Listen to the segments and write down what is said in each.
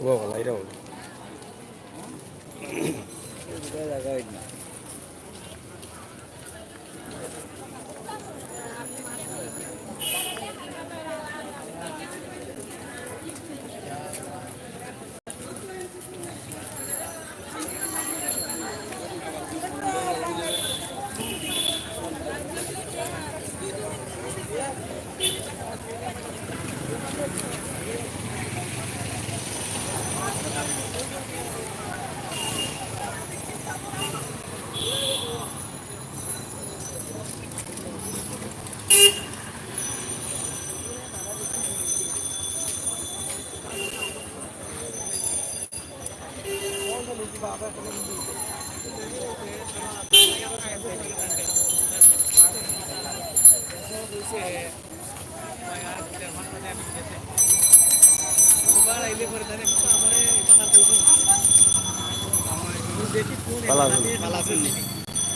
Wow, lại đâu?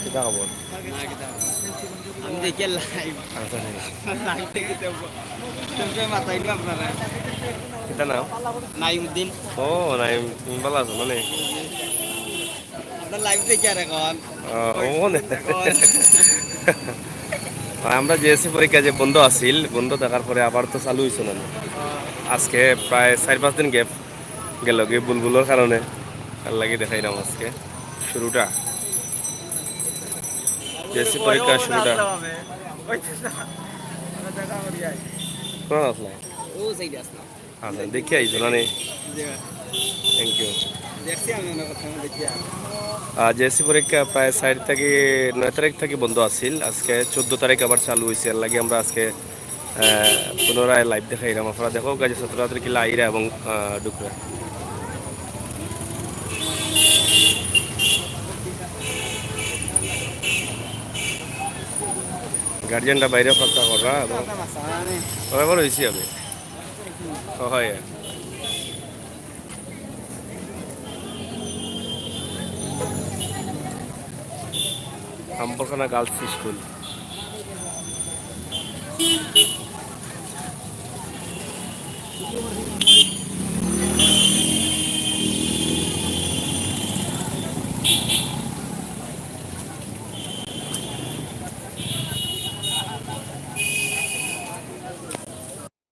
Kita kabar. আমি দেখি live live থেকে তুমি মাথায় না আপনারা Kita nào? নাইমউদ্দিন Oh, naim balas mana? আপনার লাইভ দেখি আর এখন Oh, আমরা জেএসসি পরীক্ষা যে বন্ধ আছিল বন্ধ থাকার পরে আবার তো চালু হয়েছে না আজকে প্রায় 4-5 দিন গ্যাপ গেল গিয়ে বুলবুলের কারণে আর লাগি দেখাইলাম আজকে শুরুটা জেএসসি পরীক্ষা শুরুটা কোন আসলে ও সাইডে আসলাম আচ্ছা দেখি আইছো না নেই থ্যাংক ইউ দেখছি আমি ওনার কথা দেখি জেএসসি পরীক্ষা প্রায় 4 থেকে 9 তারিখ থেকে বন্ধ আছিল আজকে 14 তারিখ আবার চালু হয়েছে এর লাগে আমরা আজকে পুনরায় লাইভ দেখাইলাম আপনারা দেখো গাজী ছাত্রছাত্রী কিলা আইরা এবং ডুকরা গার্জিয়ানরা বাইরে অপেক্ষা করা এবং এবার হয়েছি আমি হয় আম্বরখানা গার্লস স্কুল